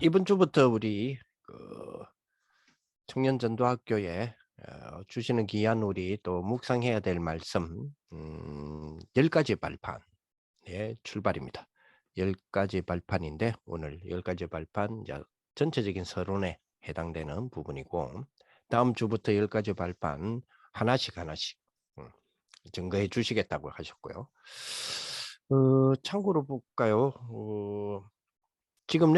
이번 주부터 우리 청년전도학교에 주시는 귀한 우리 또 묵상해야 될 말씀 10가지 발판의 출발입니다. 10가지 발판인데 오늘 10가지 발판 전체적인 서론에 해당되는 부분이고 다음 주부터 10가지 발판 하나씩 증거해 주시겠다고 하셨고요. 참고로 볼까요? 지금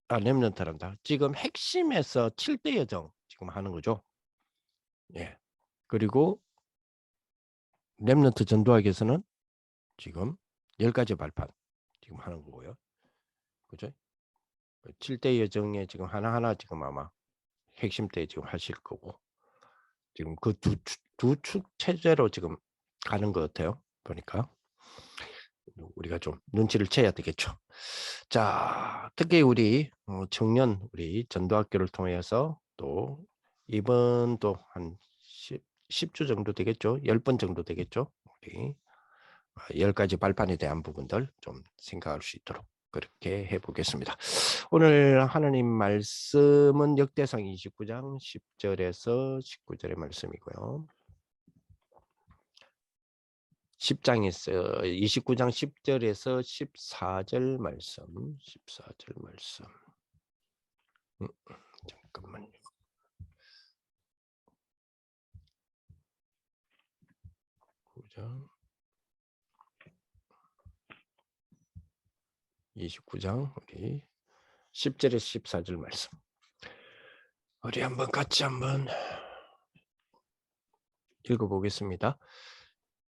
랩런트란다. 지금 핵심에서 7대 여정 지금 하는 거죠. 예. 그리고 랩런트 전도학에서는 지금 10가지 발판 지금 하는 거고요. 그죠? 7대 여정에 지금 하나하나 지금 아마 핵심 때 지금 하실 거고 지금 그 두 축 체제로 지금 가는 것 같아요. 보니까 우리가 좀 눈치를 채야 되겠죠. 자, 특히 우리 청년 우리 전도학교를 통해서 또 이번 또 한 10주 정도 되겠죠. 10번 정도 되겠죠. 우리 10가지 발판에 대한 부분들 좀 생각할 수 있도록 그렇게 해보겠습니다. 오늘 하나님 말씀은 역대상 29장 10절에서 19절의 말씀이고요. 10장에서 29장 10절에서 14절 말씀, 14절 말씀. 잠깐만요. 29장 우리 10절에서 14절 말씀. 우리 한번 같이 한번 읽어보겠습니다.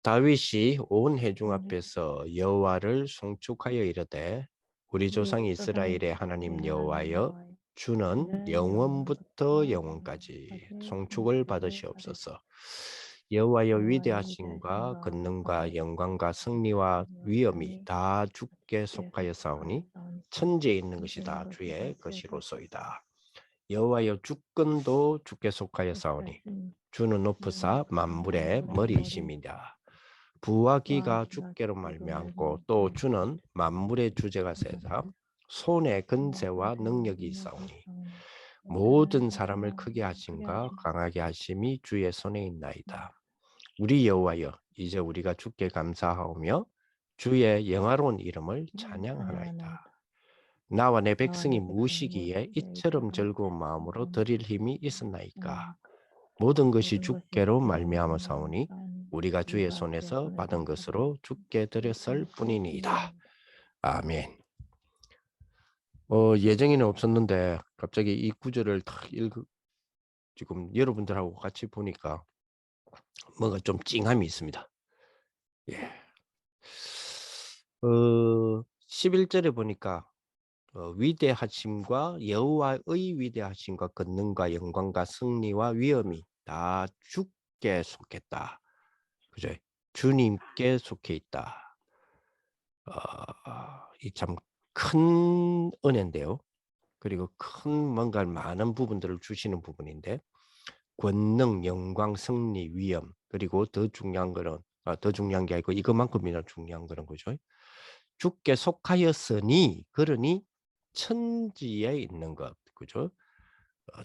다윗이 온 회중 앞에서 여호와를 송축하여 이르되 우리 조상 이스라엘의 하나님 여호와여 주는 영원부터 영원까지 송축을 받으시옵소서. 여호와여 위대하심과 권능과 영광과 승리와 위엄이 다 주께 속하였사오니 천지에 있는 것이 다 주의 것이로소이다. 여호와여 주권도 주께 속하였사오니 주는 높으사 만물의 머리이심이다. 부와 기가 주께로 말미암고 또 주는 만물의 주제가 세사 손에 근세와 능력이 있사오니 모든 사람을 크게 하심과 강하게 하심이 주의 손에 있나이다. 우리 여호와여 이제 우리가 주께 감사하오며 주의 영화로운 이름을 찬양하나이다. 나와 내 백성이 무엇이기에 이처럼 즐거운 마음으로 드릴 힘이 있었나이까. 모든 것이 주께로 말미암아사오니 우리가 주의 손에서 받은 것으로 주께 드렸을 뿐이니이다. 아멘. 예정에는 없었는데 갑자기 이 구절을 딱 지금 여러분들하고 같이 보니까 뭔가 좀 찡함이 있습니다. 예. 11절에 보니까 위대하심과 여호와의 위대하심과 권능과 영광과 승리와 위엄이 다 주께 속했다. 그죠? 주님께 속해 있다. 이 참 큰 은혜인데요. 그리고 큰 뭔가 많은 부분들을 주시는 부분인데 권능, 영광, 승리, 위엄 그리고 더 중요한 거는 더 중요한 게 아니고 이것만큼이나 중요한 거는 그죠? 주께 속하였으니 그러니 천지에 있는 것 그죠?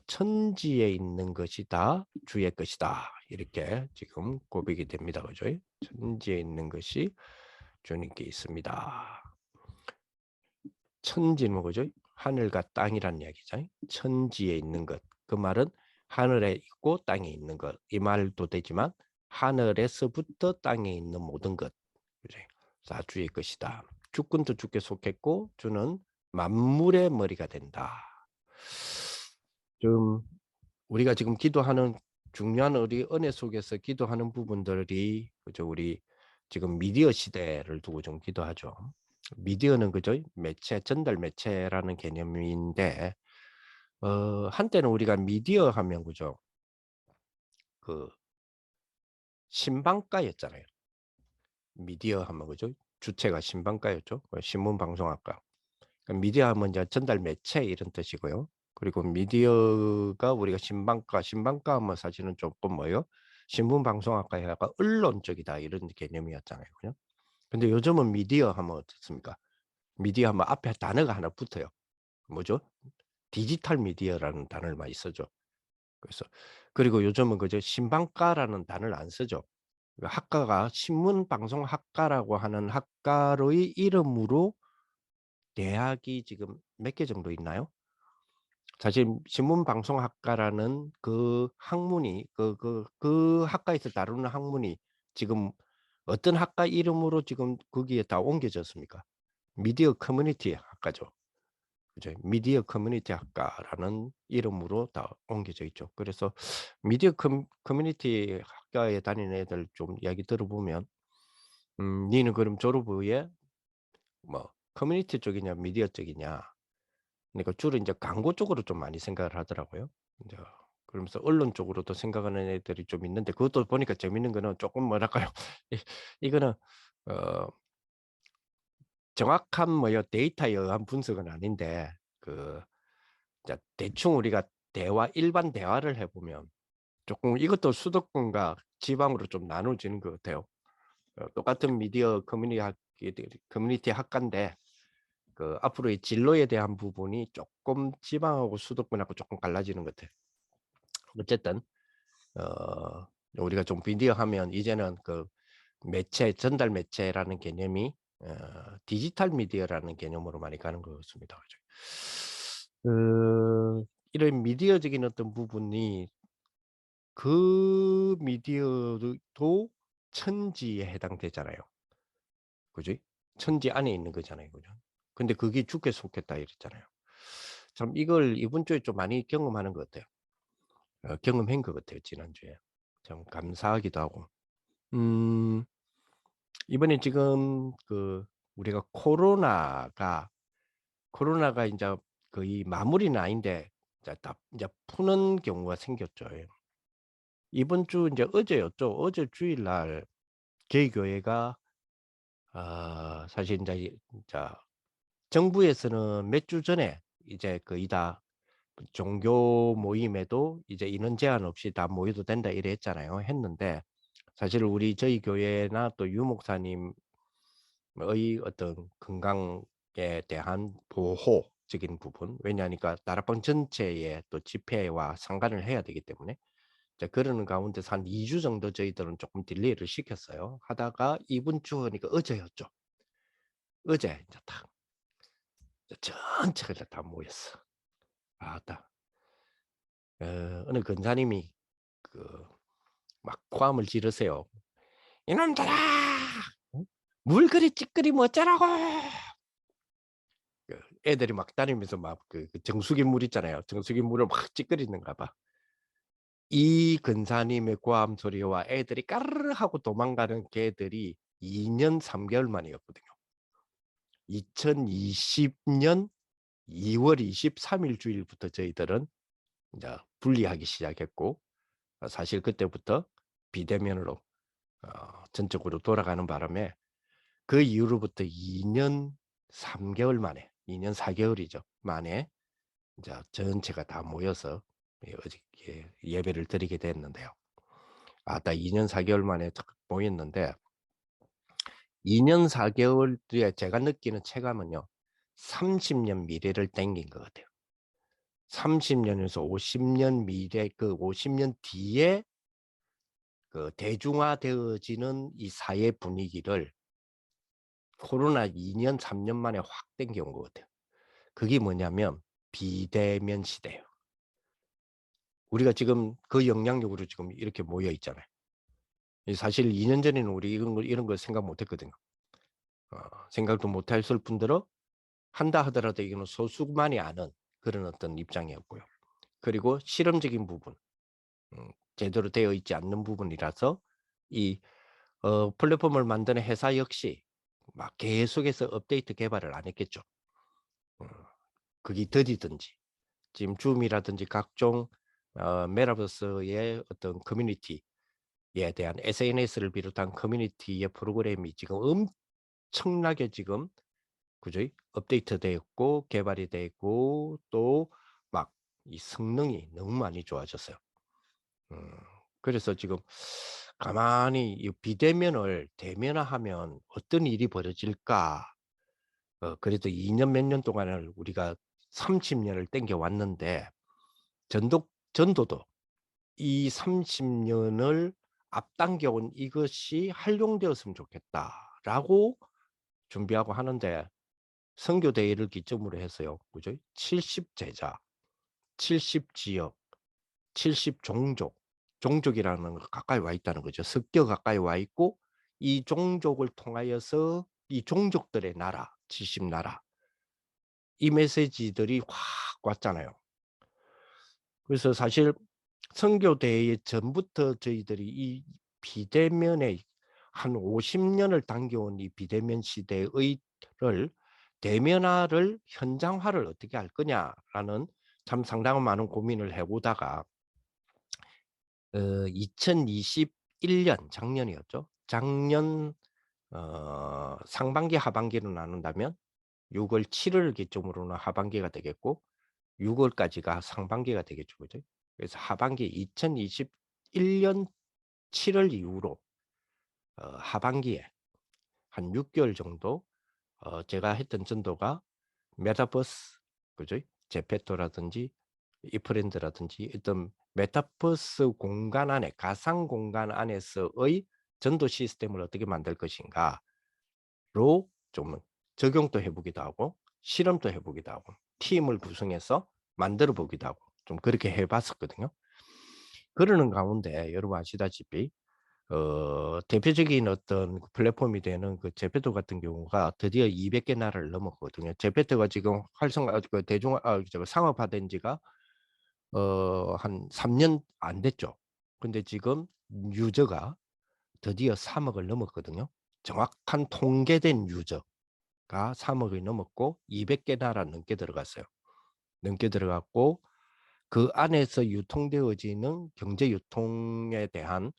천지에 있는 것이 다 주의 것이다. 이렇게 지금 고백이 됩니다. 그죠? 천지에 있는 것이 주님께 있습니다. 천지는 뭐죠? 하늘과 땅이란 이야기죠. 천지에 있는 것. 그 말은 하늘에 있고 땅에 있는 것. 이 말도 되지만 하늘에서부터 땅에 있는 모든 것. 그죠? 다 주의 것이다. 주권도 주께 속했고 주는 만물의 머리가 된다. 좀 우리가 지금 기도하는 중요한 우리 은혜 속에서 기도하는 부분들이 그죠? 우리 지금 미디어 시대를 두고 좀 기도하죠. 미디어는 그죠? 매체, 전달 매체라는 개념인데 한때는 우리가 미디어 하면 그죠? 그 신방가였잖아요. 미디어 하면 그죠? 주체가 신방가였죠. 신문방송학과. 그러니까 미디어 하면 이제 전달 매체 이런 뜻이고요. 그리고 미디어가 우리가 신방가 하면 사실은 조금 뭐예요? 신문방송학과 약간 언론적이다 이런 개념이었잖아요. 그죠? 근데 요즘은 미디어 하면 어떻습니까? 미디어 하면 앞에 단어가 하나 붙어요. 뭐죠? 디지털 미디어라는 단어를 많이 쓰죠. 그래서 그리고 요즘은 그저 신방과라는 단어를 안 쓰죠. 그 학과가 신문방송학과라고 하는 학과의 이름으로 대학이 지금 몇 개 정도 있나요? 사실 신문방송학과라는 그 학문이 그 학과에서 다루는 학문이 지금 어떤 학과 이름으로 지금 거기에 다 옮겨졌습니까? 미디어 커뮤니티 학과죠. 그죠? 미디어 커뮤니티 학과라는 이름으로 다 옮겨져 있죠. 그래서 미디어 커뮤니티 학과에 다니는 애들 좀 이야기 들어보면 "니는 그럼 졸업 후에 뭐 커뮤니티 쪽이냐 미디어 쪽이냐." 그러니까 주로 인제 광고 쪽으로 좀 많이 생각을 하더라고요. 인제 그러면서 언론 쪽으로도 생각하는 애들이 좀 있는데 그것도 보니까 재밌는 거는 쪼끔 뭐랄까요? 이 이거는 어 정확한 뭐요 데이터에 의한 분석은 아닌데 그 자 대충 우리가 일반 대화를 해 보면 쪼끔 이것도 수도권과 지방으로 좀 나눠지는 것 같아요. 똑같은 미디어 커뮤니티 학과인데 그 앞으로의 진로에 대한 부분이 쪼끔 지방하고 수도권하고 쪼끔 갈라지는 것 같아요. 어쨌든 우리가 좀 미디어 하면 이제는 그 매체 전달 매체라는 개념이 디지털 미디어라는 개념으로 많이 가는 것 같습니다. 그죠? 이런 미디어적인 어떤 부분이 그 미디어도 천지에 해당되잖아요. 그지? 천지 안에 있는 거잖아요. 그죠? 근데 그게 주께 속했다 이랬잖아요. 참 이걸 이번 주에 좀 많이 경험하는 것 같아요. 경험한 것 같아요, 지난주에. 참 감사하기도 하고. 음 이번에 지금 그 우리가 코로나가 인제 거의 마무리는 아닌데 이제 다 인제 푸는 경우가 생겼죠. 예. 이번 주 인제 어제였죠. 어제 주일날 저희 교회가 사실 인제 자 정부에서는 몇 주 전에 이제 거의 다 종교 모임에도 이제 "인원 제한 없이 다 모여도 된다." 이래 했잖아요. 했는데 사실 저희 교회나 또 유 목사님의 어떤 건강에 대한 보호적인 부분 왜냐하니까 다락방 전체의 또 집회와 상관을 해야 되기 때문에 이제 그러는 가운데서 한 2주 정도 저희들은 조금 딜레이를 시켰어요. 하다가 이번 주 하니까 어제였죠. 어제 이제 딱 전체가 다 모였어. 딱 어느 권사님이 그 막 고함을 지르세요. "이놈들아! 응? 물 그리 찌끄리면 어쩌라고!" 애들이 막 다니면서 막 정수기 물 있잖아요. 정수기 물을 막 찌끄리는가 봐. 이 근사님의 고함 소리와 애들이 까르르 하고 도망가는 개들이 2년 3 개월 만이었거든요. 2020년 2월 23일 주일부터 저희들은 이제 분리하기 시작했고 사실 그때부터 비대면으로 전적으로 돌아가는 바람에 그 이후로부터 2년 3 개월 만에 2년 4 개월이죠. 만에 이제 전체가 다 모여서 어저께 예배를 드리게 됐는데요. 딱 2년 4 개월 만에 딱 모였는데 2년 4 개월 뒤에 제가 느끼는 체감은요. 30년 미래를 당긴 것 같아요. 30 년에서 50년 미래 50년 뒤에 대중화되어지는 이 사회 분위기를 코로나 2년 3년 만에 확 당겨온 것 같아요. 그게 뭐냐면 비대면 시대예요. 우리가 지금 그 영향력으로 지금 이렇게 모여 있잖아요. 사실 2년 전에는 우리 이런 거 생각 못 했거든요. 생각도 못 했을 뿐더러 한다 하더라도 이거는 소수만이 아는 그런 어떤 입장이었고요. 그리고 실험적인 부분 제대로 되어 있지 않는 부분이라서 이 플랫폼을 만드는 회사 역시 막 계속해서 업데이트 개발을 안 했겠죠. 어 그게 더디든지 지금 줌이라든지 각종 메타버스의 어떤 커뮤니티에 대한 SNS를 비롯한 커뮤니티의 프로그램이 지금 엄청나게 지금 그죠? 업데이트되었고 개발이 되고 또 막 이 성능이 너무 많이 좋아졌어요. 음 그래서 지금 가만히 이 비대면을 대면화하면 어떤 일이 벌어질까? 그래도 2년 몇 년 동안을 우리가 30년을 땡겨 왔는데 전도도 이 30년을 앞당겨 온 이것이 활용되었으면 좋겠다라고 준비하고 하는데 선교 대회를 기점으로 해서요. 그죠? 70 제자, 70 지역, 70 종족. 종족이라는 거 가까이 와 있다는 거죠. 습격 가까이 와 있고 이 종족을 통하여서 이 종족들의 나라, 70 나라. 이 메시지들이 확 왔잖아요. 그래서 사실 선교대회 전부터 저희들이 이 비대면에 한 50년을 당겨온 이 비대면 시대의를 대면화를 현장화를 어떻게 할 거냐라는 참 상당한 많은 고민을 해보다가 2021년 작년이었죠. 작년 상반기 하반기로 나눈다면 6월 7일 기점으로는 하반기가 되겠고 6월까지가 상반기가 되겠죠. 그죠? 그래서 하반기 2021년 7월 이후로 하반기에 한 6개월 정도 제가 했던 전도가 메타버스, 그죠? 제페토라든지 이프랜드라든지 어떤 메타버스 공간 안에 가상 공간 안에서의 전도 시스템을 어떻게 만들 것인가로 좀 적용도 해보기도 하고 실험도 해보기도 하고 팀을 구성해서 만들어 보기도 하고 좀 그렇게 해봤었거든요. 그러는 가운데 여러분 아시다시피 대표적인 어떤 플랫폼이 되는 그 제페토 같은 경우가 드디어 200개 나라를 넘었거든요. 제페토가 지금 활성화 그 대중 상업화된 지가 한 3년 안 됐죠. 근데 지금 유저가 드디어 3억을 넘었거든요. 정확한 통계된 유저가 3억이 넘었고 200개 나라 넘게 들어갔어요. 넘게 들어갔고 그 안에서 유통되어지는 경제 유통에 대한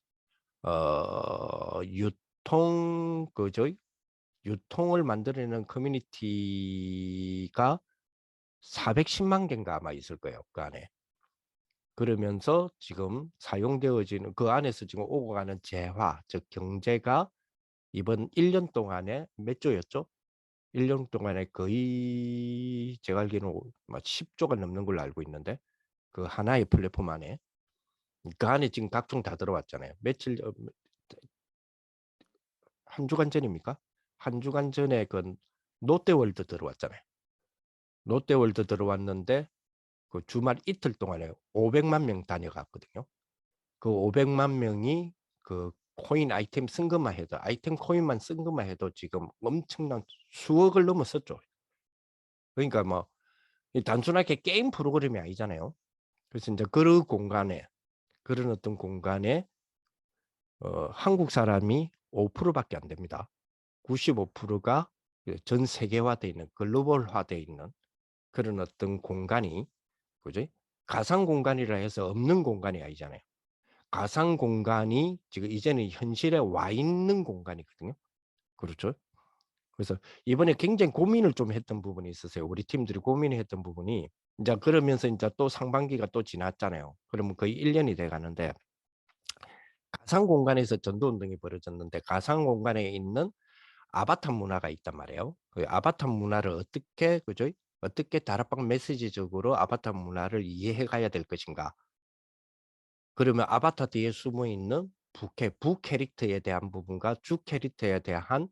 유통 그죠? 유통을 만들어내는 커뮤니티가 410만 개인가 아마 있을 거예요. 그 안에. 그러면서 지금 사용되어지는 그 안에서 지금 오고 가는 재화, 즉 경제가 이번 1년 동안에 몇 조였죠? 1년 동안에 거의 제가 알기로는 10조가 넘는 걸로 알고 있는데 그 하나의 플랫폼 안에 그 안에 지금 각종 다 들어왔잖아요. 며칠 한 주간 전입니까? 한 주간 전에 그 롯데월드 들어왔잖아요. 롯데월드 들어왔는데 그 주말 이틀 동안에 500만 명 다녀갔거든요. 그 500만 명이 그 코인 아이템 쓴 것만 해도 아이템 코인만 쓴 것만 해도 지금 엄청난 수억을 넘었었죠. 그러니까 뭐 단순하게 게임 프로그램이 아니잖아요. 그래서 이제 그런 공간에 그런 어떤 공간에 한국 사람이 5%밖에 안 됩니다. 95%가 전 세계화되어 있는 글로벌화되어 있는 그런 어떤 공간이 그지? 가상 공간이라 해서 없는 공간이 아니잖아요. 가상 공간이 지금 이제는 현실에 와 있는 공간이거든요. 그렇죠? 그래서 이번에 굉장히 고민을 좀 했던 부분이 있었어요. 우리 팀들이 고민했던 부분이 이제 그러면서 이제 또 상반기가 또 지났잖아요. 그러면 거의 1년이 돼 가는데 가상 공간에서 전도 운동이 벌어졌는데 가상 공간에 있는 아바타 문화가 있단 말이에요. 그 아바타 문화를 어떻게 그죠? 어떻게 다락방 메시지적으로 아바타 문화를 이해해 가야 될 것인가? 그러면 아바타 뒤에 숨어 있는 부 캐릭터에 대한 부분과 주 캐릭터에 대한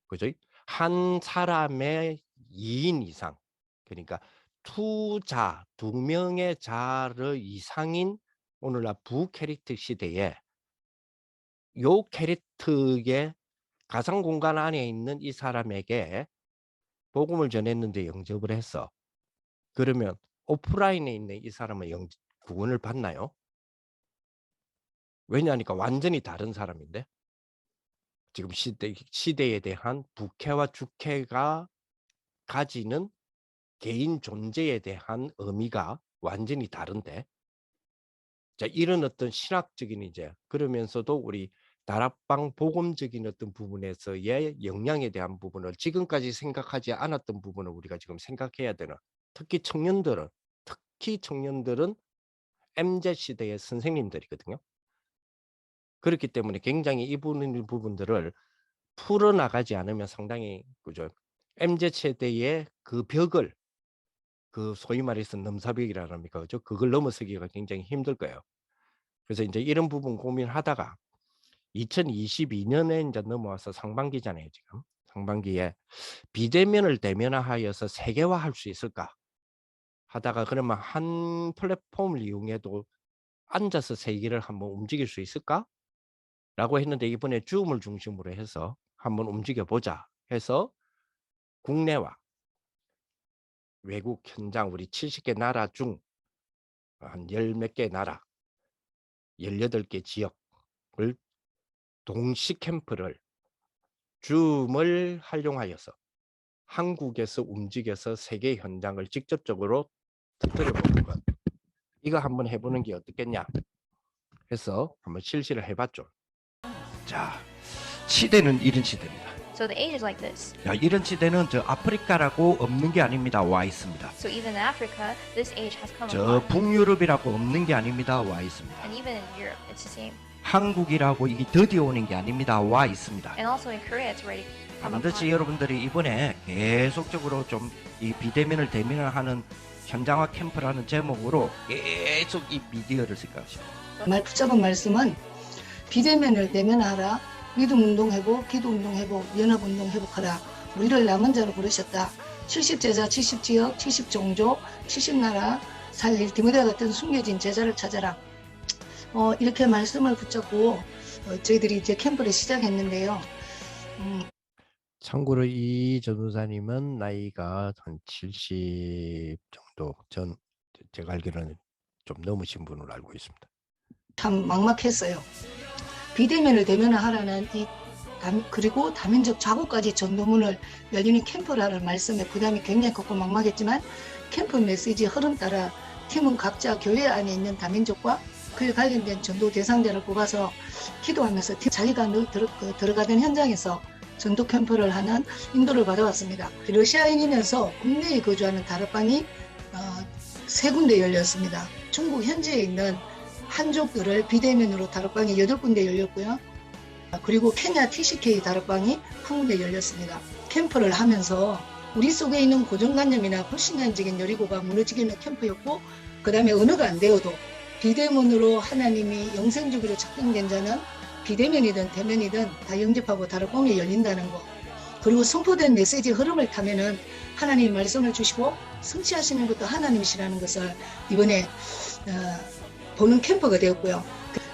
그죠? 한 사람의 2인 이상 그러니까 투자 두 명의 자를 이상인 오늘날 부 캐릭터 시대에 요 캐릭터의 가상 공간 안에 있는 이 사람에게 복음을 전했는데 영접을 했어. 그러면 오프라인에 있는 이 사람은 구원을 받나요? 왜냐하니까 완전히 다른 사람인데 지금 시대에 대한 부캐와 주캐가 가지는 개인 존재에 대한 의미가 완전히 다른데 자 이런 어떤 신학적인 이제 그러면서도 우리 다락방 복음적인 어떤 부분에서의 영향에 대한 부분을 지금까지 생각하지 않았던 부분을 우리가 지금 생각해야 되는 특히 청년들은 MZ 시대의 선생님들이거든요. 그렇기 때문에 굉장히 이 부분들을 풀어나가지 않으면 상당히 그죠. MZ 세대의 그 벽을 그 소위 말해서 넘사벽이라 합니까? 그죠? 그걸 넘어서기가 굉장히 힘들 거예요. 그래서 이제 이런 부분 고민하다가 2022년에 이제 넘어와서 상반기잖아요, 지금. 상반기에 비대면을 대면화하여서 세계화할 수 있을까? 하다가 그러면 한 플랫폼을 이용해도 앉아서 세계를 한번 움직일 수 있을까? 라고 했는데 이번에 줌을 중심으로 해서 한번 움직여 보자 해서 국내와 외국 현장 우리 70개 나라 중 한 열 몇 개 나라 18개 지역을 동시 캠프를 줌을 활용하여서 한국에서 움직여서 세계 현장을 직접적으로 터뜨려 보는 것. 이거 한번 해보는 게 어떻겠냐 해서 한번 실시를 해봤죠. 자, 시대는 이런 시대입니다. So the age is like this. 야, 이런 시대는 저 아프리카라고 없는 게 아닙니다. 와 있습니다. So even in Africa, this age has come 저 along. 북유럽이라고 없는 게 아닙니다. 와 있습니다. And even in Europe, it's the same. 한국이라고 이게 드디어 오는 게 아닙니다. 와 있습니다. And also in Korea, it's already come 반드시 upon. 여러분들이 이번에 계속적으로 좀 이 비대면을 대면을 하는 현장화 캠프라는 제목으로 계속 이 미디어를 생각하시고 말 붙잡은 말씀은 비대면을 대면하라, 믿음 운동 회복, 기도 운동 회복, 연합 운동 회복하라. 우리를 남은 자로 부르셨다. 70제자, 70지역, 70종족, 70나라 살릴 디모데 같은 숨겨진 제자를 찾아라. 이렇게 말씀을 붙잡고 저희들이 이제 캠프를 시작했는데요. 참고로 이 전도사님은 나이가 한 70 정도 제가 알기로는 좀 넘으신 분으로 알고 있습니다. 참 막막했어요. 비대면을 대면화하라는 그리고 다민족 좌고까지 전도문을 열리는 캠프라는 말씀에 부담이 굉장히 컸고 막막했지만 캠프 메시지 흐름 따라 팀은 각자 교회 안에 있는 다민족과 그에 관련된 전도 대상자를 뽑아서 기도하면서 자기가 들어가던 현장에서 전도 캠프를 하는 인도를 받아왔습니다. 러시아인이면서 국내에 거주하는 다락방이 3군데 열렸습니다. 중국 현지에 있는 한족들을 비대면으로 다락방이 8군데 열렸고요. 그리고 케냐 TCK 다락방이 1군데 열렸습니다. 캠프를 하면서 우리 속에 있는 고정관념이나 불신앙적인 여리고가 무너지기는 캠프였고, 그 다음에 언어가 안 되어도 비대면으로 하나님이 영생적으로 작동된 자는 비대면이든 대면이든 다 영접하고 다락방이 열린다는 거, 그리고 선포된 메시지 흐름을 타면은 하나님 말씀을 주시고 성취하시는 것도 하나님이시라는 것을 이번에 보는 캠프가 되었고요.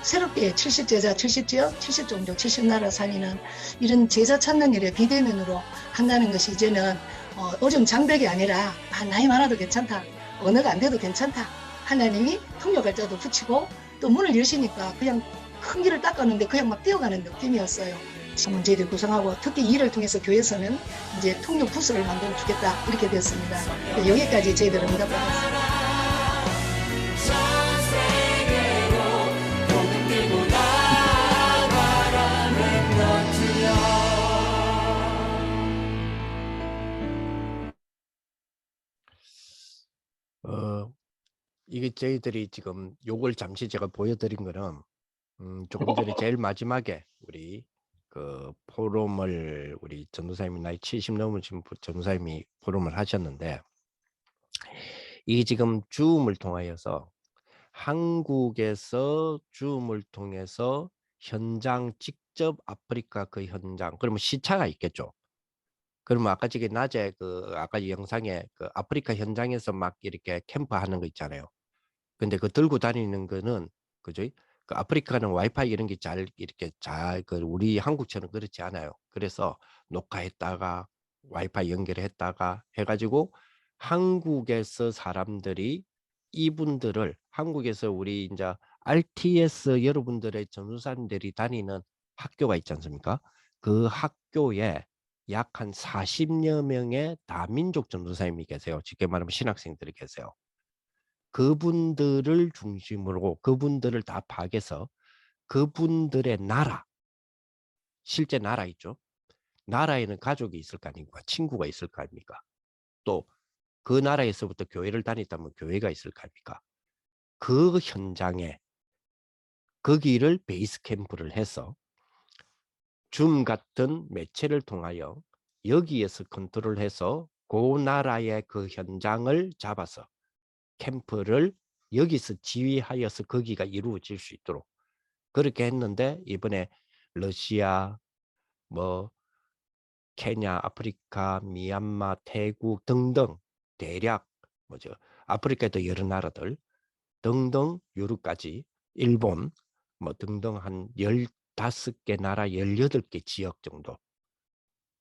새롭게 70제자, 70지역, 70종족, 70나라 살리는 이런 제자 찾는 일에 비대면으로 한다는 것이 이제는 어려운 장벽이 아니라 나이 많아도 괜찮다, 언어가 안 돼도 괜찮다, 하나님이 통역할자도 붙이고 또 문을 여시니까 그냥 큰 길을 닦았는데 그냥 막 뛰어가는 느낌이었어요. 지금 저희들 구성하고 특히 이 일을 통해서 교회에서는 이제 통역 부서를 만들어 주겠다 이렇게 됐습니다. 여기까지 저희들은 응답받았습니다. 이게 저희들이 지금 요걸 잠시 제가 보여드린 거는 조금 전에 제일 마지막에 우리 그 포럼을 우리 전도사님이 나이 70 넘으신 전도사님이 포럼을 하셨는데, 이게 지금 줌을 통하여서 한국에서 줌을 통해서 현장 직접 아프리카 그 현장, 그러면 시차가 있겠죠. 그러면 아까 저기 낮에 아까 영상에 그 아프리카 현장에서 막 이렇게 캠프하는 거 있잖아요. 근데 그 들고 다니는 거는 그죠? 그 아프리카는 와이파이 이런 게 이렇게 그 우리 한국처럼 그렇지 않아요. 그래서 녹화했다가 와이파이 연결했다가 해가지고 한국에서 사람들이 이분들을 한국에서 우리 이제 RTS 여러분들의 전도사님들이 다니는 학교가 있지 않습니까? 그 학교에 약 한 40여 명의 다민족 전도사님이 계세요. 쉽게 말하면 신학생들이 계세요. 그분들을 중심으로 그분들을 다 파악해서 그분들의 나라, 실제 나라 있죠. 나라에는 가족이 있을 거 아닙니까? 친구가 있을 거 아닙니까? 또 그 나라에서부터 교회를 다녔다면 교회가 있을 거 아닙니까? 그 현장에 거기를 베이스 캠프를 해서 줌 같은 매체를 통하여 여기에서 컨트롤해서 그 나라의 그 현장을 잡아서 캠프를 여기서 지휘하여서 거기가 이루어질 수 있도록 그렇게 했는데 이번에 러시아, 뭐 케냐, 아프리카, 미얀마, 태국 등등 대략 뭐죠? 아프리카도 여러 나라들 등등 유럽까지 일본 뭐 등등 한 15개 나라 18개 지역 정도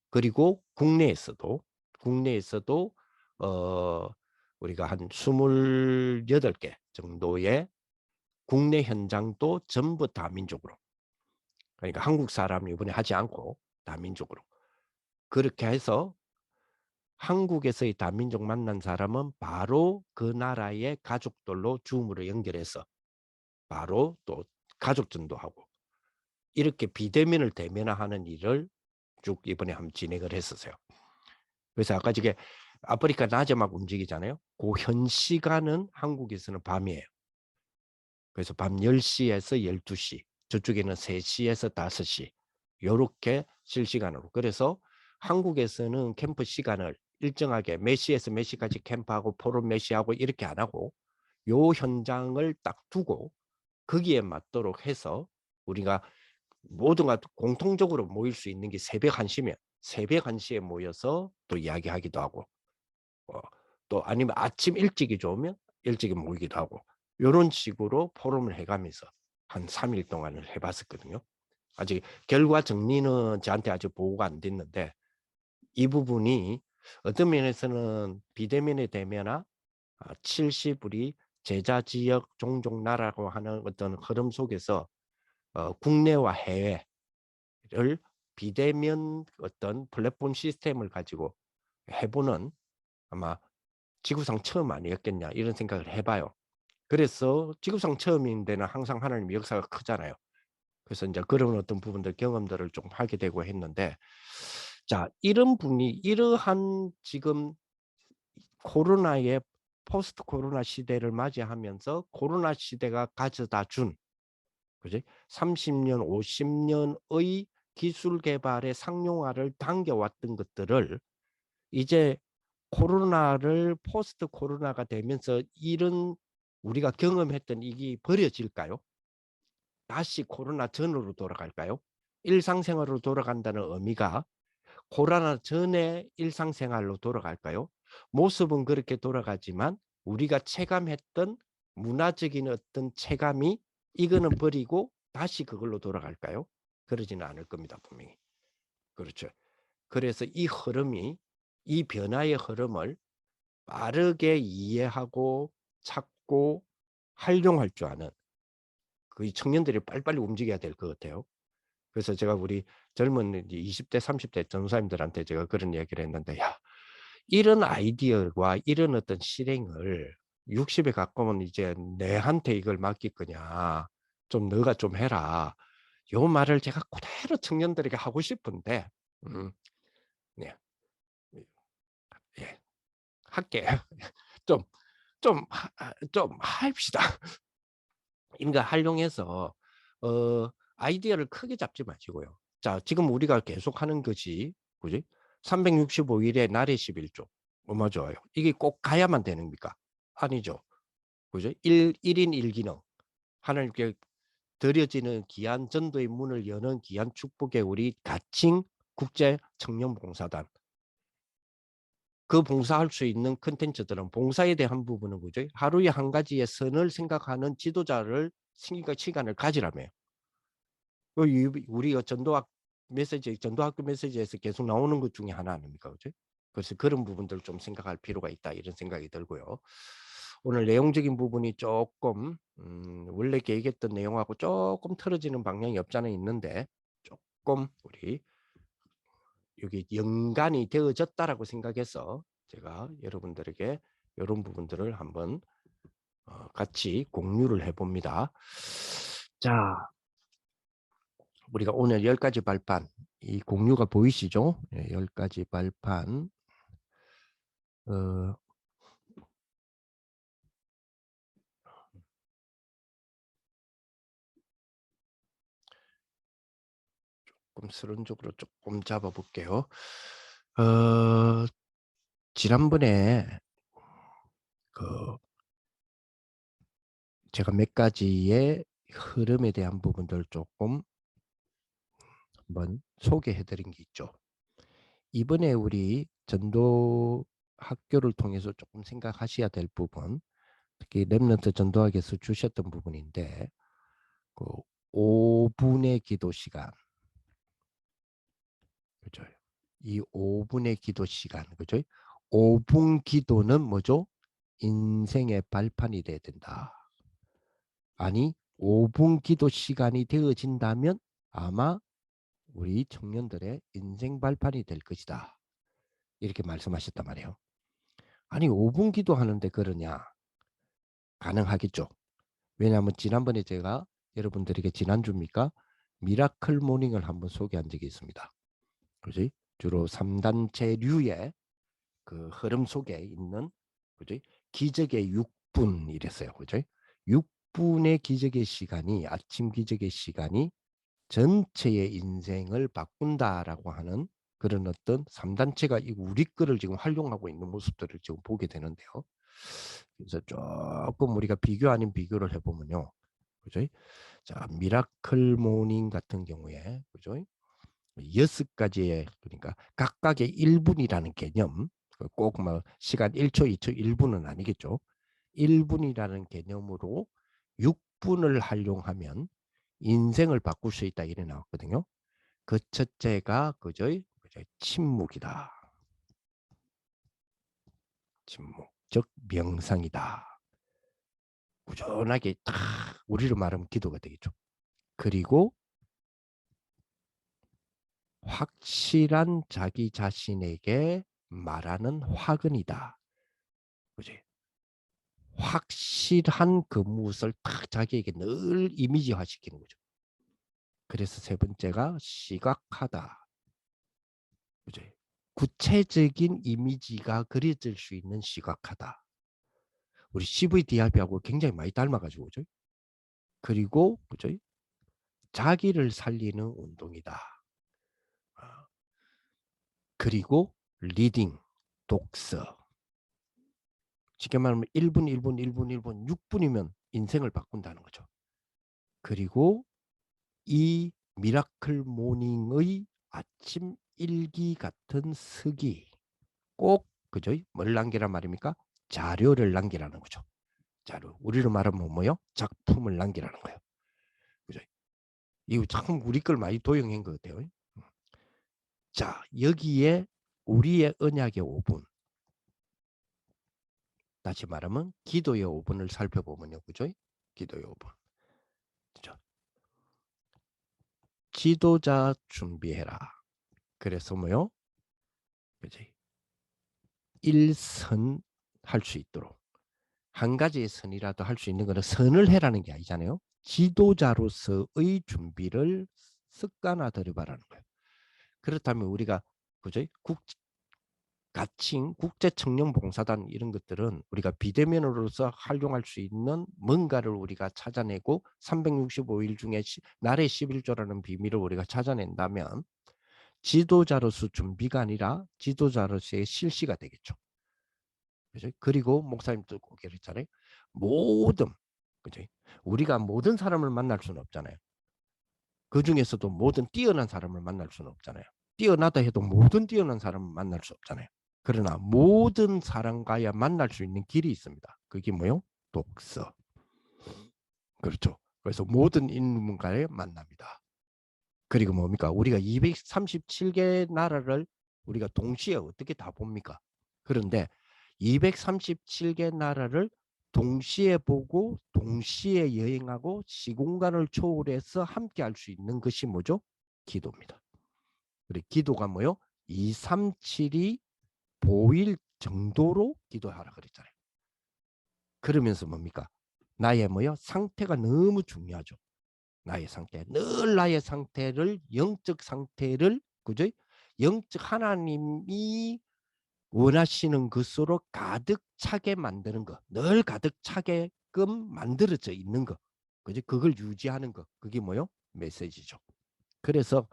그리고 국내에서도 우리가 한 28개 정도의 국내 현장도 전부 다민족으로 그러니까 한국 사람 이번에 하지 않고 다민족으로 그렇게 해서 한국에서의 다민족 만난 사람은 바로 그 나라의 가족들로 줌으로 연결해서 바로 또 가족 전도하고 이렇게 비대면을 대면하는 일을 쭉 이번에 한번 진행을 했었어요. 그래서 아까 저게 아프리카 낮에 막 움직이잖아요. 그 현 시간은 한국에서는 밤이에요. 그래서 밤 10시에서 12시, 저쪽에는 3시에서 5시 이렇게 실시간으로. 그래서 한국에서는 캠프 시간을 일정하게 몇 시에서 몇 시까지 캠프하고 포럼 몇 시하고 이렇게 안 하고 요 현장을 딱 두고 거기에 맞도록 해서 우리가 모두가 공통적으로 모일 수 있는 게 새벽 1시면 새벽 1시에 모여서 또 이야기하기도 하고 또 아니면 아침 일찍이 좋으면 일찍이 모이기도 하고 이런 식으로 포럼을 해가면서 한 3일 동안을 해봤었거든요. 아직 결과 정리는 저한테 아직 보고가 안 됐는데 이 부분이 어떤 면에서는 비대면의 대면화 70우리 제자 지역 종족 나라고 하는 어떤 흐름 속에서 국내와 해외를 비대면 어떤 플랫폼 시스템을 가지고 해보는 아마 지구상 처음 아니었겠냐 이런 생각을 해봐요. 그래서 지구상 처음인데는 항상 하나님의 역사가 크잖아요. 그래서 이제 그런 어떤 부분들 경험들을 좀 하게 되고 했는데 자 이런 분이 이러한 지금 코로나의 포스트 코로나 시대를 맞이하면서 코로나 시대가 가져다 준 그지 30년 50년의 기술 개발의 상용화를 당겨왔던 것들을 이제 코로나를 포스트 코로나가 되면서 이런 우리가 경험했던 이게 버려질까요? 다시 코로나 전으로 돌아갈까요? 일상생활로 돌아간다는 의미가 코로나 전에 일상생활로 돌아갈까요? 모습은 그렇게 돌아가지만 우리가 체감했던 문화적인 어떤 체감이 이거는 버리고 다시 그걸로 돌아갈까요? 그러지는 않을 겁니다, 분명히. 그렇죠. 그래서 이 흐름이 이 변화의 흐름을 빠르게 이해하고 찾고 활용할 줄 아는 그 청년들이 빨리빨리 움직여야 될 것 같아요. 그래서 제가 우리 젊은 20대, 30대 전사님들한테 제가 그런 얘기를 했는데, 야, 이런 아이디어와 이런 어떤 실행을 60에 가까운 이제 내한테 이걸 맡길 거냐, 좀 너가 좀 해라. 요 말을 제가 그대로 청년들에게 하고 싶은데, 네, 예, 할게. 좀, 좀 합시다. 인가 활용해서 아이디어를 크게 잡지 마시고요. 자, 지금 우리가 계속 하는 것이 그지? 365일에 날에 11조. 얼마 좋아요. 이게 꼭 가야만 되는입니까? 아니죠. 그죠? 1인 1기능. 하나님께 드려지는 귀한 전도의 문을 여는 귀한 축복의 우리 가칭 국제 청년 봉사단. 그 봉사할 수 있는 컨텐츠들은 봉사에 대한 부분은 그죠? 하루에 한 가지의 선을 생각하는 지도자를 시간을 가지라며요. 우리 전도학 전도학교 메시지에서 계속 나오는 것 중에 하나 아닙니까? 그죠? 그래서 그런 부분들을 좀 생각할 필요가 있다 이런 생각이 들고요. 오늘 내용적인 부분이 조금 원래 계획했던 내용하고 조금 틀어지는 방향이 없잖아 있는데 조금 우리 여기 연관이 되어졌다라고 생각해서 제가 여러분들에게 이런 부분들을 한번 같이 공유를 해봅니다. 자, 우리가 오늘 10가지 발판, 이 공유가 보이시죠? 10가지 발판. 조금 서론적으로 조금 잡아볼게요. 지난번에 그 제가 몇 가지의 흐름에 대한 부분들 조금 한번 소개해 드린 게 있죠. 이번에 우리 전도 학교를 통해서 조금 생각하셔야 될 부분, 특히 렘넌트 전도학에서 주셨던 부분인데, 그 5분의 기도 시간, 그죠? 이 5분의 기도 시간, 그죠? 5분 기도는 뭐죠? 인생의 발판이 돼야 된다. 아니, 5분 기도 시간이 되어진다면 아마 우리 청년들의 인생 발판이 될 것이다. 이렇게 말씀하셨단 말이에요. 아니, 5분 기도하는데 그러냐? 가능하겠죠. 왜냐하면 지난번에 제가 여러분들에게 지난주입니까? 미라클 모닝을 한번 소개한 적이 있습니다. 그지? 주로 3단체류의 그 흐름 속에 있는, 그지? 기적의 6분 이랬어요. 그죠? 6분의 기적의 시간이, 아침 기적의 시간이 전체의 인생을 바꾼다라고 하는 그런 어떤 3단체가 우리 거를 지금 활용하고 있는 모습들을 지금 보게 되는데요. 그래서 조금 우리가 비교 아닌 비교를 해보면요. 그죠? 자, 미라클 모닝 같은 경우에, 그죠? 6가지의, 그러니까 각각의 1분이라는 개념, 꼭 뭐 시간 1초, 2초, 1분은 아니겠죠. 1분이라는 개념으로 6분을 활용하면 인생을 바꿀 수 있다 이래 나왔거든요. 그 첫째가 그저 침묵이다. 침묵, 즉 명상이다. 꾸준하게 딱 우리로 말하면 기도가 되겠죠. 그리고 확실한 자기 자신에게 말하는 화근이다. 그지? 확실한 그 무엇을 딱 자기에게 늘 이미지화 시키는 거죠. 그래서 세 번째가 시각하다. 그지? 구체적인 이미지가 그려질 수 있는 시각하다. 우리 CVDRP하고 굉장히 많이 닮아가지고, 그죠? 그리고, 그죠? 자기를 살리는 운동이다. 그리고 리딩, 독서. 쉽게 말하면 1분, 1분, 1분, 1분, 6분이면 인생을 바꾼다는 거죠. 그리고 이 미라클 모닝의 아침 일기 같은 쓰기. 꼭, 그죠? 뭘 남기란 말입니까? 자료를 남기라는 거죠. 자료. 우리로 말하면 뭐요? 작품을 남기라는 거예요. 그죠? 이거 참 우리 걸 많이 도용한 것 같아요. 자, 여기에 우리의 언약의 5분. 다시 말하면 기도의 5분을 살펴보면요. 그죠? 기도의 5분. 그죠? 지도자 준비해라. 그래서 뭐요? 그지? 1선 할 수 있도록. 한 가지의 선이라도 할 수 있는 거는 선을 해라는 게 아니잖아요. 지도자로서의 준비를 습관화들여봐라는 거예요. 그렇다면 우리가 그죠? 가칭, 국제청년봉사단 이런 것들은 우리가 비대면으로서 활용할 수 있는 뭔가를 우리가 찾아내고 365일 중에 날의 11조라는 비밀을 우리가 찾아낸다면 지도자로서 준비가 아니라 지도자로서의 실시가 되겠죠. 그죠? 그리고 목사님도 꼭 그랬잖아요. 모든, 그죠? 우리가 모든 사람을 만날 수는 없잖아요. 그 중에서도 모든 뛰어난 사람을 만날 수는 없잖아요. 뛰어나다 해도 모든 뛰어난 사람을 만날 수 없잖아요. 그러나 모든 사람과야 만날 수 있는 길이 있습니다. 그게 뭐요? 독서. 그렇죠. 그래서 모든 인문과의 만납니다. 그리고 뭡니까? 우리가 237개 나라를 우리가 동시에 어떻게 다 봅니까? 그런데 237개 나라를 동시에 보고 동시에 여행하고 시공간을 초월해서 함께 할 수 있는 것이 뭐죠? 기도입니다. 그리고 기도가 뭐요? 237이 보일 정도로 기도하라 그랬잖아요. 그러면서 뭡니까? 나의 뭐요? 상태가 너무 중요하죠. 나의 상태. 늘 나의 상태를, 영적 상태를, 그죠? 영적 하나님이 원하시는 것으로 가득 차게 만드는 것. 늘 가득 차게끔 만들어져 있는 것. 그죠? 그걸 유지하는 것. 그게 뭐요? 메시지죠. 그래서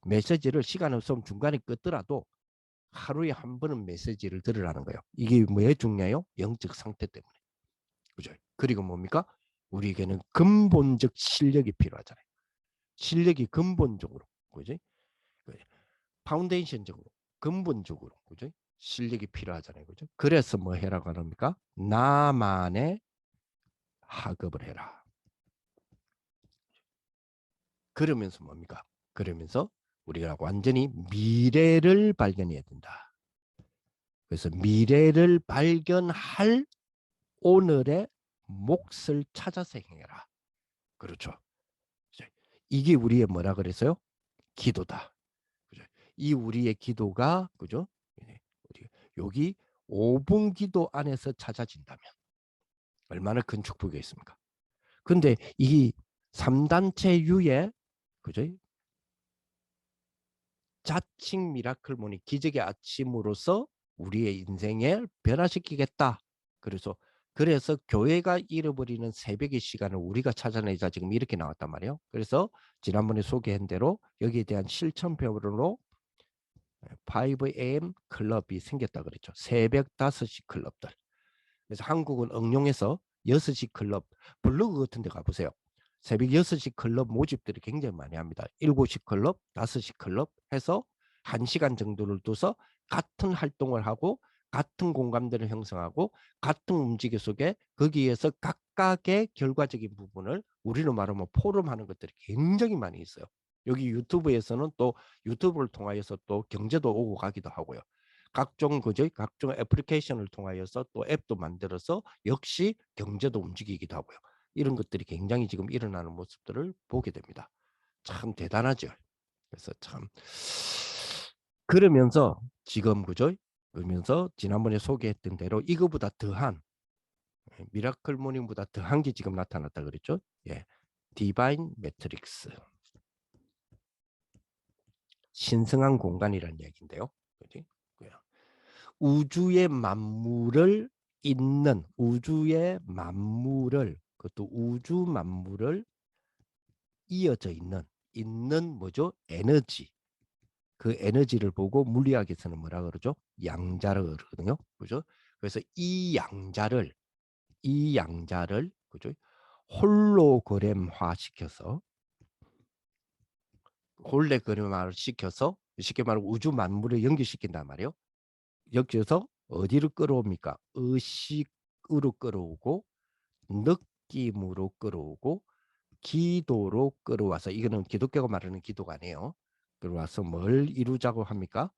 메시지를 시간 없으면 중간에 끄더라도 하루에 한 번은 메시지를 들으라는 거예요. 이게 왜 중요해요? 영적 상태 때문에. 그죠? 그리고 뭡니까? 우리에게는 근본적 실력이 필요하잖아요. 실력이 근본적으로, 그지? 파운데이션적으로, 근본적으로, 그죠? 실력이 필요하잖아요, 그죠? 그래서 뭐 해라고 합니까? 나만의 학업을 해라. 그러면서 뭡니까? 그러면서 우리가 완전히 미래를 발견해야 된다. 그래서 미래를 발견할 오늘의 몫을 찾아서 행해라. 그렇죠. 이게 우리의 뭐라 그랬어요? 기도다. 그죠? 이 우리의 기도가 그죠? 우리 여기 5분 기도 안에서 찾아진다면 얼마나 큰 축복이겠습니까? 근데 이 3단체 유의 그죠? 자칭 미라클 모닝 기적의 아침으로서 우리의 인생을 변화시키겠다. 그래서 교회가 잃어버리는 새벽의 시간을 우리가 찾아내자 지금 이렇게 나왔단 말이에요. 그래서 지난번에 소개한 대로 여기에 대한 실천표로 5am 클럽이 생겼다 그랬죠. 새벽 5시 클럽들. 그래서 한국은 응용해서 6시 클럽 블로그 같은 데 가보세요. 새벽 6시 클럽 모집들이 굉장히 많이 합니다. 7시 클럽, 5시 클럽 해서 1시간 정도를 둬서 같은 활동을 하고 같은 공감대를 형성하고 같은 움직임 속에 거기에서 각각의 결과적인 부분을 우리로 말하면 포럼하는 것들이 굉장히 많이 있어요. 여기 유튜브에서는 또 유튜브를 통하여서 또 경제도 오고 가기도 하고요. 각종 애플리케이션을 통하여서 또 앱도 만들어서 역시 경제도 움직이기도 하고요. 이런 것들이 굉장히 지금 일어나는 모습들을 보게 됩니다. 참 대단하죠. 그래서 참 그러면서 지금 그죠? 그러면서 지난번에 소개했던 대로 이거보다 더한 미라클 모닝보다 더한 게 지금 나타났다 그랬죠? 예, 디바인 매트릭스. 신성한 공간이라는 얘기인데요. 그지? 우주의 만물을 있는 우주의 만물을 그것도 우주 만물을 이어져 있는 뭐죠? 에너지. 그 에너지를 보고 물리학에서는 뭐라 그러죠? 양자라 그러거든요. 그죠? 그래서 이 양자를 그죠? 홀로그램화 시켜서 쉽게 말하면 우주 만물을 연결시킨단 말이에요. 여기서 어디로 끌어옵니까? 의식으로 끌어오고 느낌으로 끌어오고 기도로 끌어와서 이거는 기독교가 말하는 기도가 아니에요. 끌어와서 뭘 이루자고 합니까?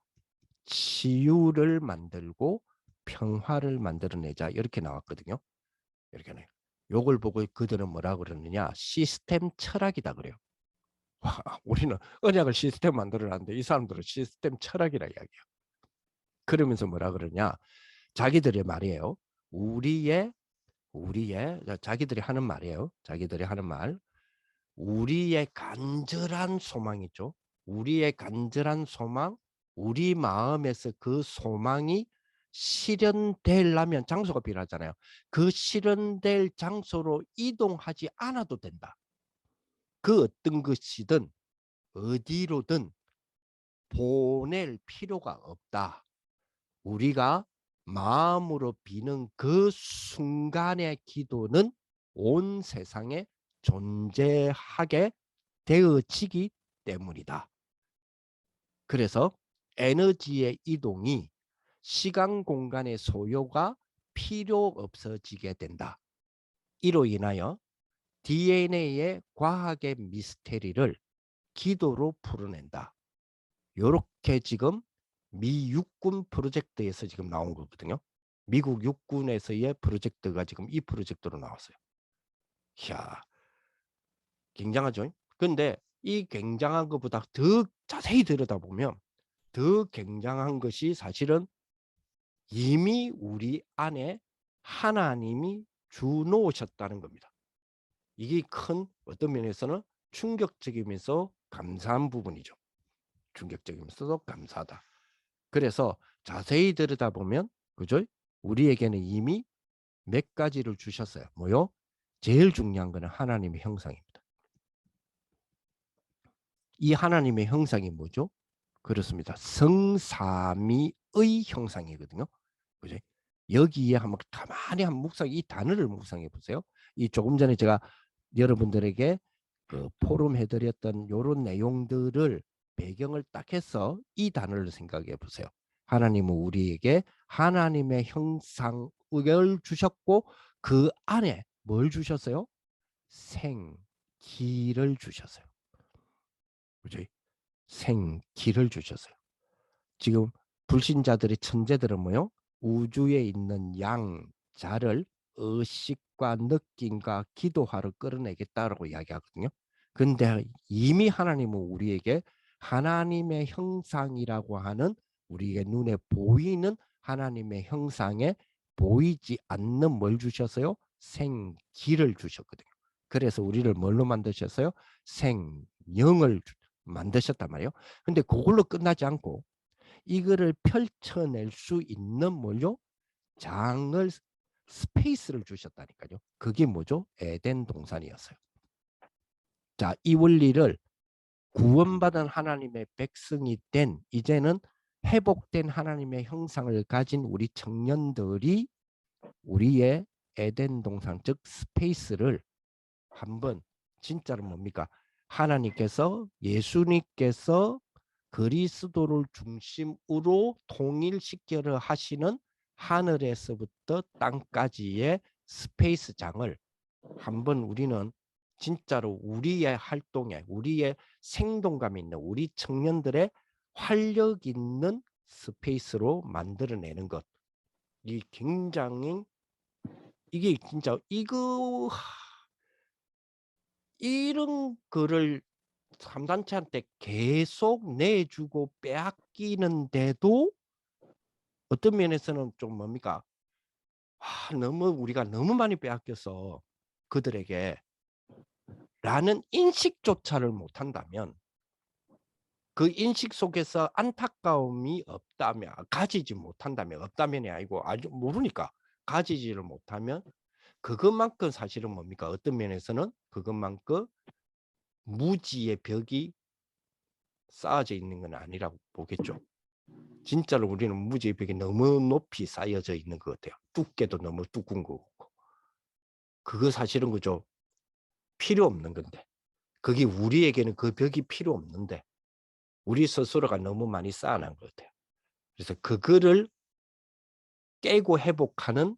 치유를 만들고 평화를 만들어내자 이렇게 나왔거든요. 이렇게 네. 요걸 보고 그들은 뭐라 그러느냐? 시스템 철학이다 그래요. 와, 우리는 언약을 시스템 만들어놨는데 이 사람들은 시스템 철학이라 이야기해요. 그러면서 뭐라 그러냐? 자기들의 말이에요. 자기들이 하는 말이에요. 자기들이 하는 말. 우리의 간절한 소망 있죠. 우리의 간절한 소망, 우리 마음에서 그 소망이 실현되려면 장소가 필요하잖아요. 그 실현될 장소로 이동하지 않아도 된다. 그 어떤 것이든 어디로든 보낼 필요가 없다. 우리가 마음으로 비는 그 순간의 기도는 온 세상에 존재하게 되어지기 때문이다. 그래서 에너지의 이동이 시간 공간의 소요가 필요 없어지게 된다. 이로 인하여 DNA의 과학의 미스테리를 기도로 풀어낸다. 이렇게 지금 미 육군 프로젝트에서 지금 나온 거거든요. 미국 육군에서의 프로젝트가 지금 이 프로젝트로 나왔어요. 이야, 굉장하죠? 근데 이 굉장한 것보다 더 자세히 들여다보면 더 굉장한 것이 사실은 이미 우리 안에 하나님이 주놓으셨다는 겁니다. 이게 큰 어떤 면에서는 충격적이면서 감사한 부분이죠. 충격적이면서도 감사하다. 그래서 자세히 들여다보면 그죠? 우리에게는 이미 몇 가지를 주셨어요. 뭐요? 제일 중요한 거는 하나님의 형상입니다. 이 하나님의 형상이 뭐죠? 그렇습니다. 성삼위의 형상이거든요. 그죠? 여기에 한번 가만히 한 묵상, 이 단어를 묵상해 보세요. 이 조금 전에 제가 여러분들에게 그 포럼 해드렸던 이런 내용들을 배경을 딱 해서 이 단어를 생각해 보세요. 하나님은 우리에게 하나님의 형상을 주셨고 그 안에 뭘 주셨어요? 생기를 주셨어요. 그죠? 생기를 주셨어요. 지금 불신자들의 천재들은 뭐요? 우주에 있는 양자를 의식과 느낌과 기도하러 끌어내겠다라고 이야기하거든요. 근데 이미 하나님은 우리에게 하나님의 형상이라고 하는 우리의 눈에 보이는 하나님의 형상에 보이지 않는 뭘 주셨어요? 생기를 주셨거든요. 그래서 우리를 뭘로 만드셨어요? 생명을 만드셨단 말이에요. 근데 그걸로 끝나지 않고 이거를 펼쳐낼 수 있는 뭐죠? 장을 스페이스를 주셨다니까요. 그게 뭐죠? 에덴 동산이었어요. 자, 이 원리를 구원받은 하나님의 백성이 된 이제는 회복된 하나님의 형상을 가진 우리 청년들이 우리의 에덴 동산 즉 스페이스를 한번 진짜로 뭡니까? 하나님께서 예수님께서 그리스도를 중심으로 통일시켜려 하시는 하늘에서부터 땅까지의 스페이스 장을 한번 우리는 진짜로 우리의 활동에 우리의 생동감 있는 우리 청년들의 활력 있는 스페이스로 만들어내는 것. 이 굉장히 이게 진짜 이런 거를 3단체한테 계속 내주고 빼앗기는데도 어떤 면에서는 좀 뭡니까? 너무 우리가 너무 많이 빼앗겨서 그들에게 라는 인식조차를 못한다면 그 인식 속에서 안타까움이 없다면 가지지 못한다면 없다면이 아니고 아주 모르니까 가지지를 못하면 그것만큼 사실은 뭡니까? 어떤 면에서는 그것만큼 무지의 벽이 쌓아져 있는 건 아니라고 보겠죠. 진짜로 우리는 무지의 벽이 너무 높이 쌓여져 있는 것 같아요. 두께도 너무 두꺼운 거고. 그거 사실은 그죠. 필요 없는 건데. 그게 우리에게는 그 벽이 필요 없는데 우리 스스로가 너무 많이 쌓아놓은 것 같아요. 그래서 그거를 깨고 회복하는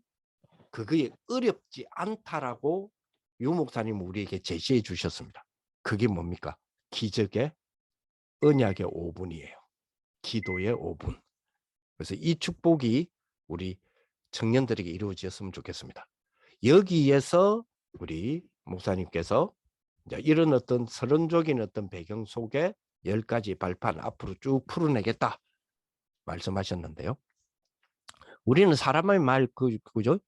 그게 어렵지 않다라고 유 목사님 우리에게 제시해 주셨습니다. 그게 뭡니까? 기적의 언약의 5분이에요. 기도의 5분. 그래서 이 축복이 우리 청년들에게 이루어졌으면 좋겠습니다. 여기에서 우리 목사님께서 이런 어떤 서론적인 어떤 배경 속에 10가지 발판 앞으로 쭉 풀어내겠다 말씀하셨는데요. 우리는 사람의 말 그죠?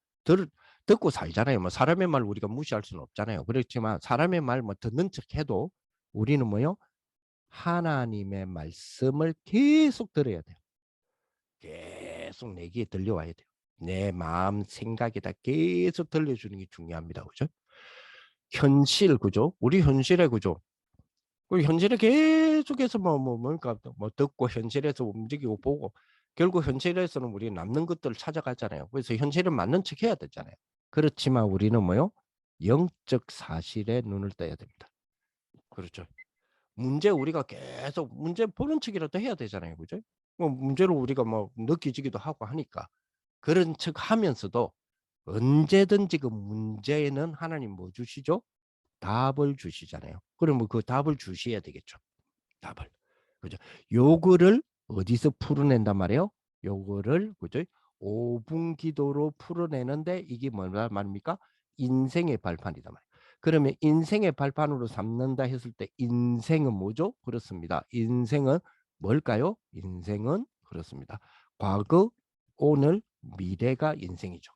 듣고 살잖아요. 뭐 사람의 말 우리가 무시할 수는 없잖아요. 그렇지만 사람의 말 뭐 듣는 척해도 우리는 뭐요? 하나님의 말씀을 계속 들어야 돼요. 계속 내 귀에 들려와야 돼요. 내 마음 생각에다 계속 들려주는 게 중요합니다. 그죠? 현실 그죠? 우리 현실의 그죠? 그 현실에 계속해서 그러니까 뭐 듣고 현실에서 움직이고 보고 결국 현실에서는 우리 남는 것들을 찾아가잖아요. 그래서 현실에 맞는 척 해야 되잖아요. 그렇지만 우리는 뭐요? 영적 사실에 눈을 떠야 됩니다. 그렇죠. 문제 우리가 계속 문제 보는 척이라도 해야 되잖아요. 그죠? 뭐 문제를 우리가 뭐 느끼지기도 하고 하니까 그런 척 하면서도 언제든지 그 문제에는 하나님 뭐 주시죠? 답을 주시잖아요. 그러면 그 답을 주셔야 되겠죠. 답을. 그죠? 요거를 어디서 풀어낸단 말이에요? 요거를 그죠? 5분 기도로 풀어내는데 이게 뭐라 말입니까? 인생의 발판이다 말이에요. 그러면 인생의 발판으로 삼는다 했을 때 인생은 뭐죠? 그렇습니다. 인생은 뭘까요? 인생은 그렇습니다. 과거, 오늘, 미래가 인생이죠.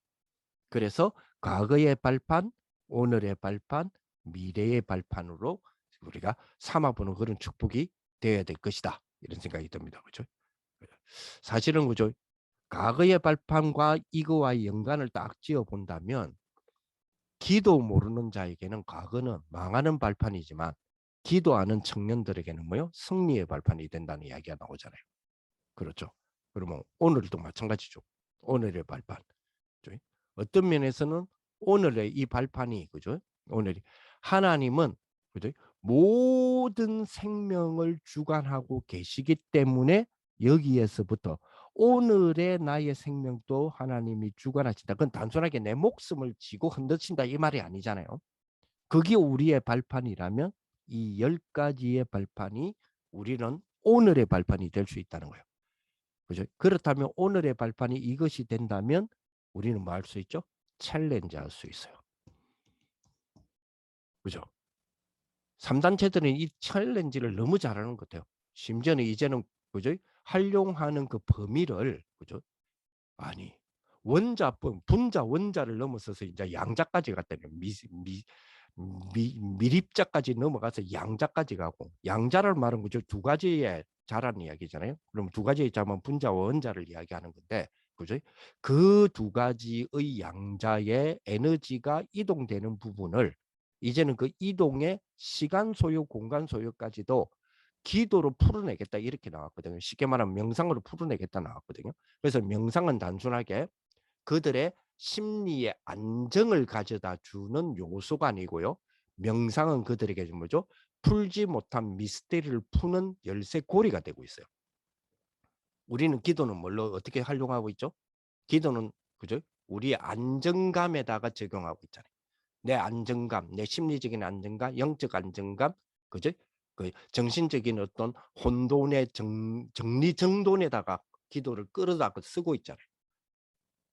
그래서 과거의 발판, 오늘의 발판, 미래의 발판으로 우리가 삼아보는 그런 축복이 되어야 될 것이다. 이런 생각이 듭니다. 그죠? 사실은 그죠? 과거의 발판과 이거와의 연관을 딱 지어 본다면 기도 모르는 자에게는 과거는 망하는 발판이지만 기도하는 청년들에게는 뭐요? 승리의 발판이 된다는 이야기가 나오잖아요. 그렇죠. 그러면 오늘도 마찬가지죠. 오늘의 발판. 그죠? 어떤 면에서는 오늘의 이 발판이, 그죠? 오늘이 하나님은, 그죠? 모든 생명을 주관하고 계시기 때문에 여기에서부터 오늘의 나의 생명도 하나님이 주관하신다. 그건 단순하게 내 목숨을 쥐고 흔드신다 이 말이 아니잖아요. 그게 우리의 발판이라면 이 10가지의 발판이 우리는 오늘의 발판이 될 수 있다는 거예요. 그죠? 그렇다면 오늘의 발판이 이것이 된다면 우리는 뭐 할 수 있죠? 챌린지 할 수 있어요. 그죠? 3단체들은 이 챌린지를 너무 잘하는 것 같아요. 심지어는 이제는, 그죠? 활용하는 그 범위를, 그죠? 아니, 원자뿐, 분자, 원자를 넘어서서 이제 양자까지 갔다면 미립자까지 넘어가서 양자까지 가고, 양자를 말은 그죠? 두 가지의 자라는 이야기잖아요. 그럼 두 가지의 자면 분자와 원자를 이야기하는 건데, 그죠? 그 두 가지의 양자의 에너지가 이동되는 부분을 이제는 그 이동의 시간 소요, 공간 소요까지도 기도로 풀어내겠다 이렇게 나왔거든요. 쉽게 말하면 명상으로 풀어내겠다 나왔거든요. 그래서 명상은 단순하게 그들의 심리의 안정을 가져다 주는 요소가 아니고요. 명상은 그들에게 뭐죠? 풀지 못한 미스테리를 푸는 열쇠 고리가 되고 있어요. 우리는 기도는 뭘로 어떻게 활용하고 있죠? 기도는, 그죠? 우리의 안정감에다가 적용하고 있잖아요. 내 안정감, 내 심리적인 안정감, 영적 안정감, 그죠? 그 정신적인 어떤 혼돈의 정리정돈에다가 기도를 끌어다 쓰고 있잖아요.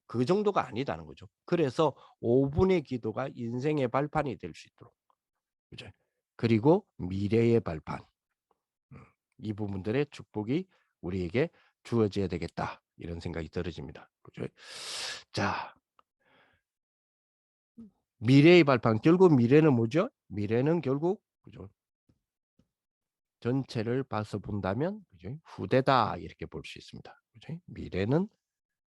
그 정도가 아니다는 거죠. 그래서 5분의 기도가 인생의 발판이 될 수 있도록, 그죠? 그리고 미래의 발판, 이 부분들의 축복이 우리에게 주어져야 되겠다 이런 생각이 들어집니다. 그죠? 자, 미래의 발판, 결국 미래는 뭐죠? 미래는 결국, 그죠? 전체를 봐서 본다면, 그죠? 후대다 이렇게 볼 수 있습니다. 그죠? 미래는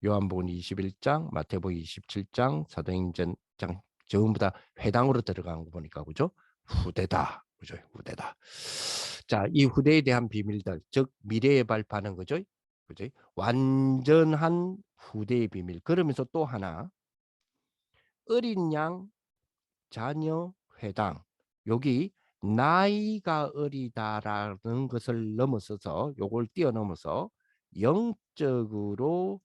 요한복음 21장, 마태복음 27장, 사도행전 장 전부 다 회당으로 들어간 거 보니까, 그죠? 후대다. 그죠? 후대다. 자, 이 후대에 대한 비밀들, 즉 미래의 발판은, 그죠? 그죠? 완전한 후대의 비밀. 그러면서 또 하나, 어린 양 자녀 회당. 여기 나이가 어리다라는 것을 넘어서서, 요걸 뛰어넘어서 영적으로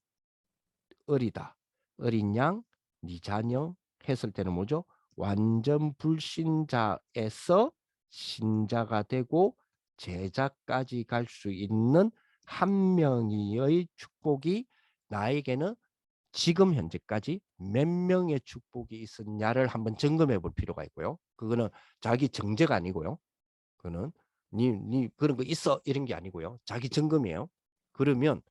어리다. 어린 양, 네 자녀 했을 때는 뭐죠? 완전 불신자에서 신자가 되고 제자까지 갈 수 있는 한 명의 축복이 나에게는 지금 현재까지 몇 명의 축복이 있었냐를 한번 점검해 볼 필요가 있고요. 그거는 자기 정죄가 아니고요. 그거는 니 그런 거 있어 이런 게 아니고요. 자기 점검이에요. 그러면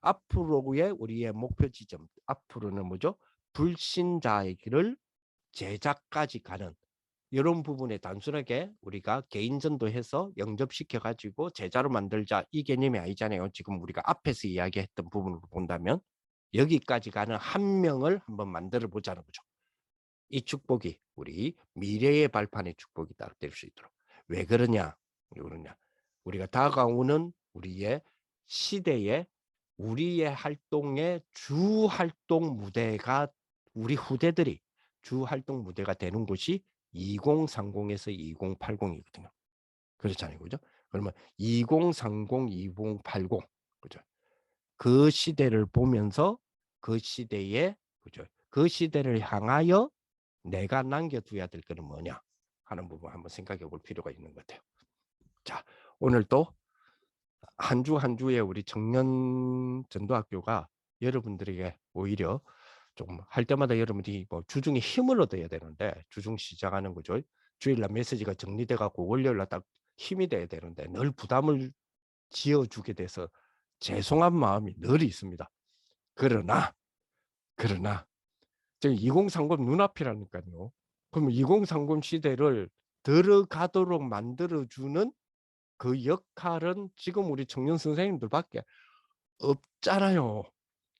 앞으로의 우리의 목표 지점, 앞으로는 뭐죠? 불신자의 길을 제자까지 가는 이런 부분에 단순하게 우리가 개인 전도해서 영접시켜 가지고 제자로 만들자 이 개념이 아니잖아요. 지금 우리가 앞에서 이야기했던 부분을 본다면 여기까지 가는 한 명을 한번 만들어 보자는 거죠. 이 축복이 우리 미래의 발판의 축복이 될 수 있도록. 왜 그러냐? 우리가 다가오는 우리의 시대에 우리의 활동의 주 활동 무대가, 우리 후대들이 주 활동 무대가 되는 곳이 2030에서 2080이거든요. 그렇잖아요. 그죠? 그러면 2030, 2080. 그죠? 그 시대를 보면서 그 시대에, 그죠? 그 시대를 향하여 내가 남겨둬야 될 것은 뭐냐 하는 부분 한번 생각해 볼 필요가 있는 것 같아요. 자, 오늘 또 한 주 한 주에 우리 청년 전도학교가 여러분들에게 오히려 조금 할 때마다 여러분들이 뭐 주중에 힘을 얻어야 되는데, 주중 시작하는 거죠. 주일날 메시지가 정리돼 갖고 월요일날 딱 힘이 돼야 되는데 늘 부담을 지어주게 돼서 죄송한 마음이 늘 있습니다. 그러나 지금 2030 눈앞이라니까요. 그럼 2030 시대를 들어가도록 만들어주는 그 역할은 지금 우리 청년 선생님들밖에 없잖아요.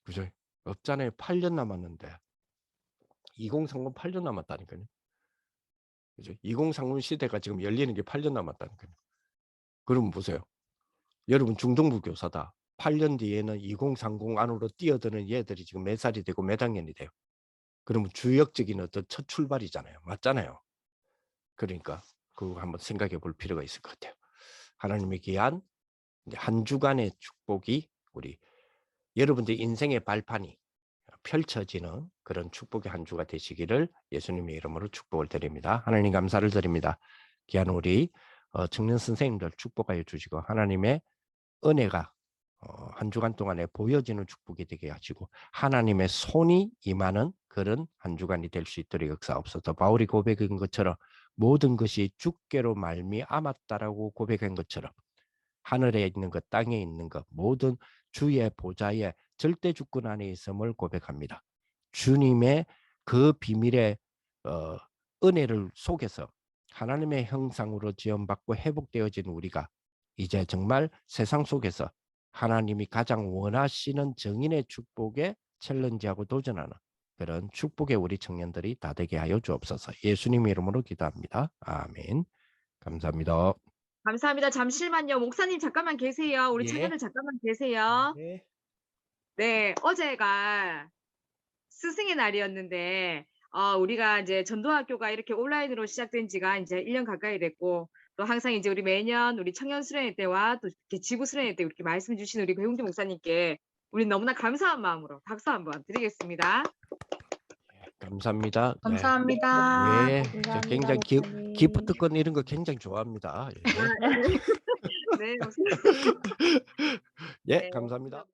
그죠? 없잖아요. 8년 남았는데. 2030 8년 남았다니까요. 그죠? 2030 시대가 지금 열리는 게 8년 남았다는 거예요. 그러면 보세요. 여러분 중등부 교사다. 8년 뒤에는 2030 안으로 뛰어드는 얘들이 지금 몇 살이 되고 몇 학년이 돼요. 그러면 주역적인 어떤 첫 출발이잖아요. 맞잖아요. 그러니까 그거 한번 생각해 볼 필요가 있을 것 같아요. 하나님의 귀한 한 주간의 축복이 우리 여러분들 인생의 발판이 펼쳐지는 그런 축복의 한 주가 되시기를 예수님의 이름으로 축복을 드립니다. 하나님 감사를 드립니다. 귀한 우리 청년 선생님들 축복하여 주시고 하나님의 은혜가 한 주간 동안에 보여지는 축복이 되게 하시고 하나님의 손이 임하는 그런 한 주간이 될 수 있도록 역사옵소서. 바울이 고백한 것처럼 모든 것이 주께로 말미암았다라고 고백한 것처럼 하늘에 있는 것, 땅에 있는 것, 모든 주의 보좌의 절대 주권 안에 있음을 고백합니다. 주님의 그 비밀의 은혜를 속에서 하나님의 형상으로 지음받고 회복되어진 우리가 이제 정말 세상 속에서 하나님이 가장 원하시는 정인의 축복에 챌린지하고 도전하는 그런 축복의 우리 청년들이 다 되게 하여 주옵소서. 예수님 이름으로 기도합니다. 아멘. 감사합니다. 감사합니다. 잠시만요. 목사님 잠깐만 계세요. 우리 예. 청년들 잠깐만 계세요. 네. 네, 어제가 스승의 날이었는데 우리가 이제 전도학교가 이렇게 온라인으로 시작된 지가 이제 1년 가까이 됐고 또 항상 이제 우리 매년 우리 청년 수련회 때와 또 이렇게 지부 수련회 때 이렇게 말씀 주신 우리 배용준 목사님께 우리 너무나 감사한 마음으로 박수 한번 드리겠습니다. 감사합니다. 감사합니다. 예, 저 감사합니다, 굉장히 목사님. 기프트콘 이런 거 굉장히 좋아합니다. 예, 네, 목사님. 예, 네, 감사합니다.